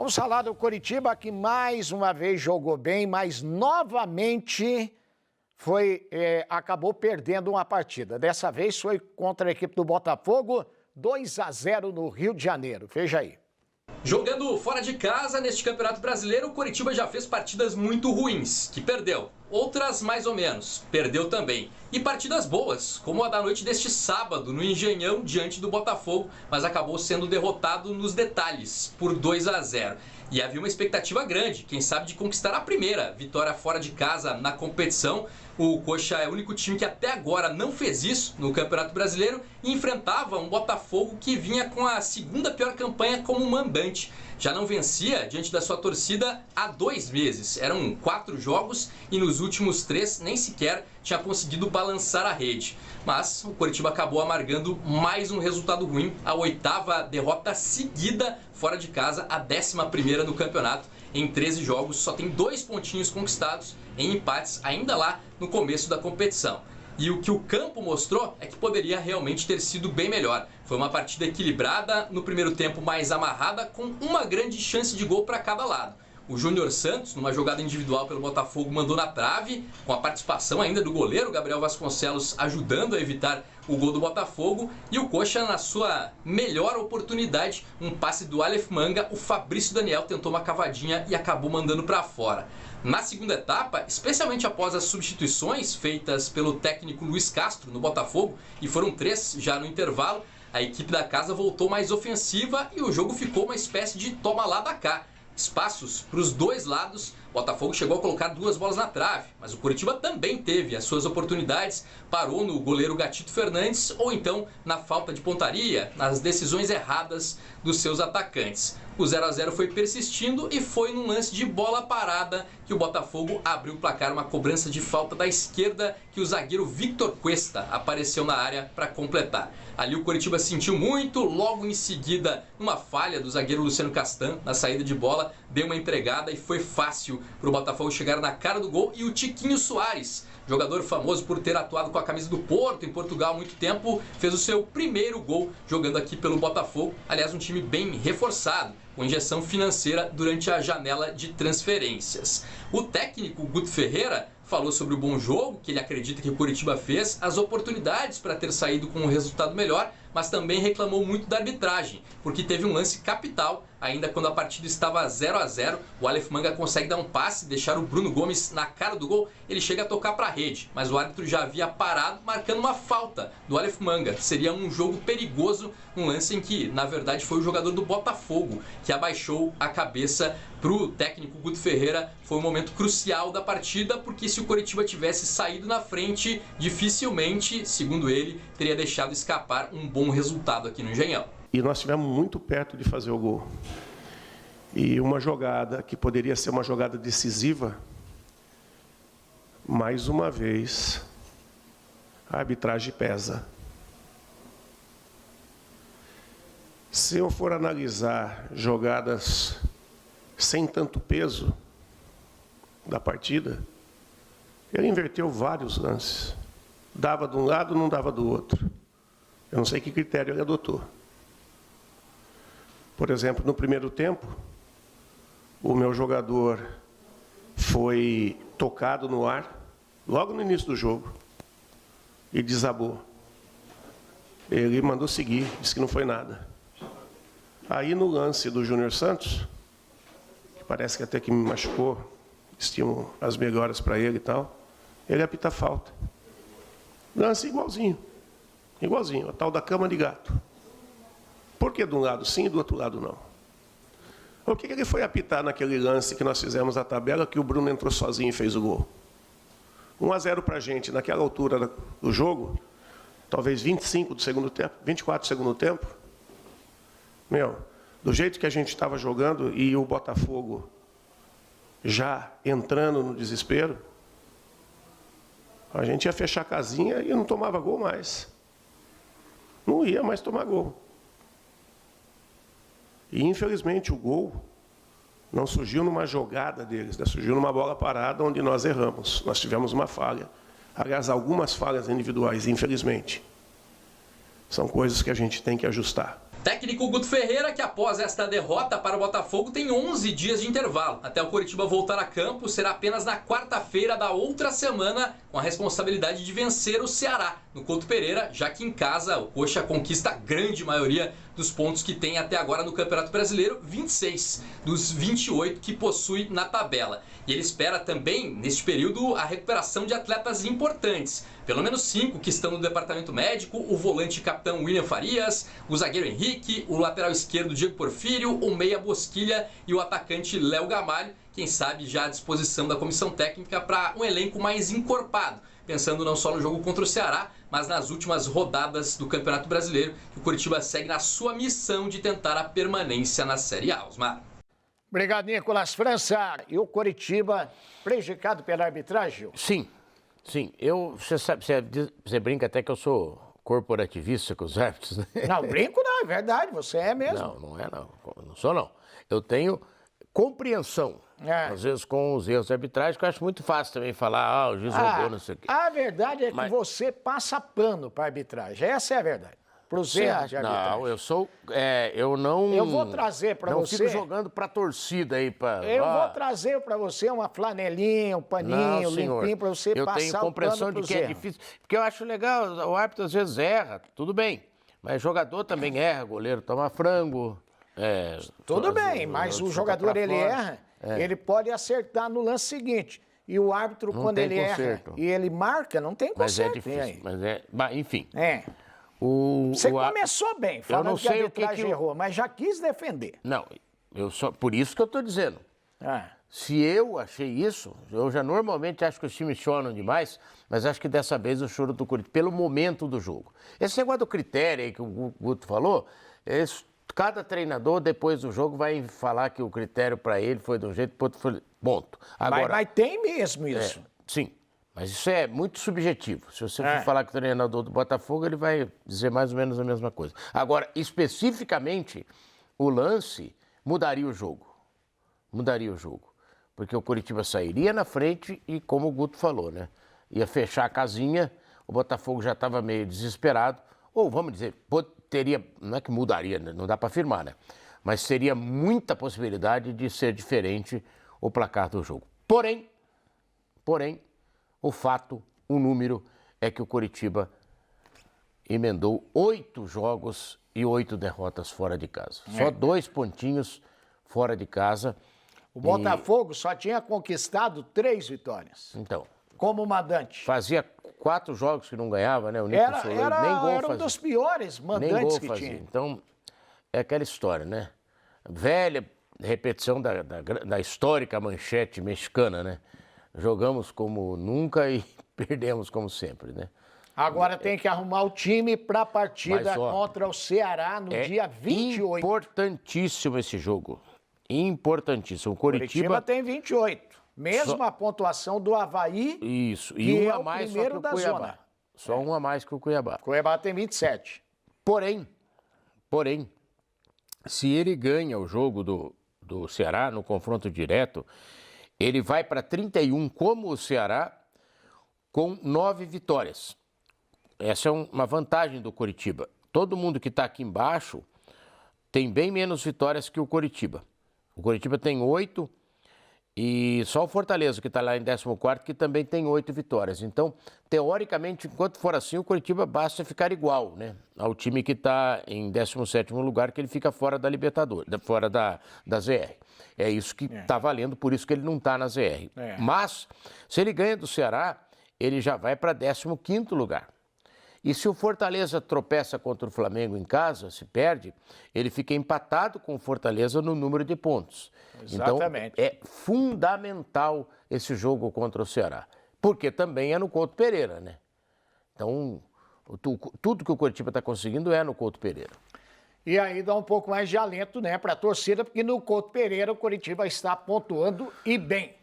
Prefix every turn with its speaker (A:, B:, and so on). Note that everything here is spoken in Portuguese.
A: Vamos falar do Coritiba, que mais uma vez jogou bem, mas novamente acabou perdendo uma partida. Dessa vez foi contra a equipe do Botafogo, 2-0 no Rio de Janeiro. Veja aí.
B: Jogando fora de casa, neste Campeonato Brasileiro, o Coritiba já fez partidas muito ruins, que perdeu. Outras mais ou menos, perdeu também. E partidas boas, como a da noite deste sábado, no Engenhão, diante do Botafogo, mas acabou sendo derrotado nos detalhes, por 2-0. E havia uma expectativa grande, quem sabe, de conquistar a primeira vitória fora de casa na competição. O Coxa é o único time que até agora não fez isso no Campeonato Brasileiro e enfrentava um Botafogo que vinha com a segunda pior campanha como mandante. Já não vencia diante da sua torcida há 2 meses. Eram 4 jogos e nos últimos 3 nem sequer tinha conseguido balançar a rede. Mas o Coritiba acabou amargando mais um resultado ruim, a 8ª derrota seguida fora de casa, a 11ª no campeonato. Em 13 jogos, só tem 2 pontinhos conquistados em empates ainda lá no começo da competição. E o que o campo mostrou é que poderia realmente ter sido bem melhor. Foi uma partida equilibrada, no primeiro tempo mais amarrada, com uma grande chance de gol para cada lado. O Júnior Santos, numa jogada individual pelo Botafogo, mandou na trave, com a participação ainda do goleiro Gabriel Vasconcelos ajudando a evitar o gol do Botafogo. E o Coxa, na sua melhor oportunidade, um passe do Aleph Manga, o Fabrício Daniel tentou uma cavadinha e acabou mandando para fora. Na segunda etapa, especialmente após as substituições feitas pelo técnico Luiz Castro no Botafogo, e foram 3 já no intervalo, a equipe da casa voltou mais ofensiva e o jogo ficou uma espécie de toma lá da cá. Espaços para os 2 lados, o Botafogo chegou a colocar 2 bolas na trave, mas o Coritiba também teve as suas oportunidades, parou no goleiro Gatito Fernandes ou então na falta de pontaria, nas decisões erradas dos seus atacantes. O 0-0 foi persistindo e foi num lance de bola parada que o Botafogo abriu o placar, uma cobrança de falta da esquerda que o zagueiro Victor Cuesta apareceu na área para completar. Ali o Coritiba sentiu muito, logo em seguida, uma falha do zagueiro Luciano Castan na saída de bola, deu uma entregada e foi fácil para o Botafogo chegar na cara do gol. E o Tiquinho Soares, jogador famoso por ter atuado com a camisa do Porto em Portugal há muito tempo, fez o seu primeiro gol jogando aqui pelo Botafogo. Aliás, um time bem reforçado, com injeção financeira durante a janela de transferências. O técnico Guto Ferreira falou sobre o bom jogo que ele acredita que o Coritiba fez, as oportunidades para ter saído com um resultado melhor, mas também reclamou muito da arbitragem, porque teve um lance capital, ainda quando a partida estava 0-0, o Aleph Manga consegue dar um passe, deixar o Bruno Gomes na cara do gol, ele chega a tocar para a rede, mas o árbitro já havia parado, marcando uma falta do Aleph Manga. Seria um jogo perigoso, um lance em que, na verdade, foi o jogador do Botafogo que abaixou a cabeça para o técnico Guto Ferreira. Foi um momento crucial da partida, porque se o Coritiba tivesse saído na frente, dificilmente, segundo ele, teria deixado escapar um bom resultado aqui no Engenhão.
C: E nós estivemos muito perto de fazer o gol. E uma jogada que poderia ser uma jogada decisiva, mais uma vez, a arbitragem pesa. Se eu for analisar jogadas sem tanto peso da partida, ele inverteu vários lances. Dava de um lado, não dava do outro. Eu não sei que critério ele adotou. Por exemplo, no primeiro tempo, o meu jogador foi tocado no ar, logo no início do jogo, e desabou. Ele mandou seguir, disse que não foi nada. Aí, no lance do Júnior Santos, que parece que até que me machucou, estimo as melhoras para ele e tal, ele apita falta. Lance igualzinho, igualzinho, a tal da cama de gato. Por que de um lado sim e do outro lado não? O que ele foi apitar naquele lance que nós fizemos a tabela, que o Bruno entrou sozinho e fez o gol? 1-0 para a gente, naquela altura do jogo, talvez 25 do segundo tempo, 24 do segundo tempo. Meu, do jeito que a gente estava jogando e o Botafogo já entrando no desespero, a gente ia fechar a casinha e não tomava gol mais. Não ia mais tomar gol. E, infelizmente, o gol não surgiu numa jogada deles, né? Surgiu numa bola parada onde nós erramos. Nós tivemos uma falha. Aliás, algumas falhas individuais, infelizmente. São coisas que a gente tem que ajustar.
B: Técnico Guto Ferreira, que após esta derrota para o Botafogo tem 11 dias de intervalo. Até o Coritiba voltar a campo, será apenas na quarta-feira da outra semana, com a responsabilidade de vencer o Ceará no Couto Pereira, já que em casa o Coxa conquista a grande maioria dos pontos que tem até agora no Campeonato Brasileiro, 26 dos 28 que possui na tabela. E ele espera também, neste período, a recuperação de atletas importantes. Pelo menos 5 que estão no departamento médico, o volante capitão William Farias, o zagueiro Henrique, o lateral esquerdo Diego Porfírio, o meia Bosquilha e o atacante Léo Gamalho, quem sabe já à disposição da comissão técnica para um elenco mais encorpado, pensando não só no jogo contra o Ceará, mas nas últimas rodadas do Campeonato Brasileiro, que o Coritiba segue na sua missão de tentar a permanência na Série A. Osmar.
A: Obrigado, Nicolas França. E o Coritiba prejudicado pela arbitragem?
D: Sim. Você sabe, você brinca até que eu sou corporativista com os árbitros, né?
A: Não, brinco não, é verdade, você é mesmo.
D: Não sou não. Eu tenho compreensão, às vezes com os erros arbitrais, que eu acho muito fácil também falar, o juiz roubou, não sei o quê.
A: A verdade é que você passa pano para arbitragem, essa é a verdade. Para os erros de arbitragem.
D: Não, eu não...
A: Eu vou trazer para você...
D: Não fico jogando para torcida aí, para...
A: Eu vou trazer para você uma flanelinha, um paninho limpinho para você passar o pano.
D: Eu tenho compreensão de que é difícil, porque eu acho legal, o árbitro às vezes erra, tudo bem, mas jogador também erra, goleiro toma frango...
A: Tudo bem, mas o jogador ele erra, ele pode acertar no lance seguinte. E o árbitro, quando ele erra e ele marca, não tem conserto.
D: Mas é difícil, enfim.
A: Você começou bem, falando que a arbitragem errou, mas já quis defender.
D: Não, por isso que eu estou dizendo. Se eu achei isso, eu já normalmente acho que os times choram demais, mas acho que dessa vez eu choro do Coritiba, pelo momento do jogo. Esse negócio do critério aí que o Guto falou, cada treinador, depois do jogo, vai falar que o critério para ele foi de um jeito, ponto. Agora,
A: mas tem mesmo isso.
D: Sim, mas isso é muito subjetivo. Se você for falar com o treinador do Botafogo, ele vai dizer mais ou menos a mesma coisa. Agora, especificamente, o lance mudaria o jogo. Porque o Coritiba sairia na frente e, como o Guto falou, né? Ia fechar a casinha, o Botafogo já estava meio desesperado. Ou, vamos dizer, teria, não é que mudaria, não dá para afirmar, né? Mas seria muita possibilidade de ser diferente o placar do jogo. Porém, o número é que o Coritiba emendou 8 jogos e 8 derrotas fora de casa. Só 2 pontinhos fora de casa.
A: O Botafogo só tinha conquistado 3 vitórias.
D: Então.
A: Como mandante.
D: Fazia 4 jogos que não ganhava, né? O
A: Era um dos piores mandantes que tinha.
D: Então, é aquela história, né? Velha repetição da histórica manchete mexicana, né? Jogamos como nunca e perdemos como sempre, né?
A: Agora tem que arrumar o time para a partida contra o Ceará no dia 28.
D: Importantíssimo esse jogo. Importantíssimo. O
A: Coritiba tem 28. Mesma pontuação do Avaí,
D: isso. E
A: que
D: um
A: é
D: a
A: o
D: mais
A: primeiro
D: só que
A: da
D: o Cuiabá.
A: zona.
D: Só um a mais que o Cuiabá.
A: Cuiabá tem 27.
D: Porém, se ele ganha o jogo do Ceará no confronto direto, ele vai para 31 como o Ceará, com 9 vitórias. Essa é uma vantagem do Coritiba. Todo mundo que está aqui embaixo tem bem menos vitórias que o Coritiba. O Coritiba tem 8 e só o Fortaleza, que está lá em 14º, que também tem 8 vitórias. Então, teoricamente, enquanto for assim, o Coritiba basta ficar igual, né, ao time que está em 17º lugar, que ele fica fora da Libertadores, fora da ZR. É isso que está valendo, por isso que ele não está na ZR. Mas, se ele ganha do Ceará, ele já vai para 15º lugar. E se o Fortaleza tropeça contra o Flamengo em casa, se perde, ele fica empatado com o Fortaleza no número de pontos.
A: Exatamente.
D: Então, é fundamental esse jogo contra o Ceará. Porque também é no Couto Pereira, né? Então, tudo que o Coritiba está conseguindo é no Couto Pereira.
A: E aí dá um pouco mais de alento, né, para a torcida, porque no Couto Pereira o Coritiba está pontuando e bem.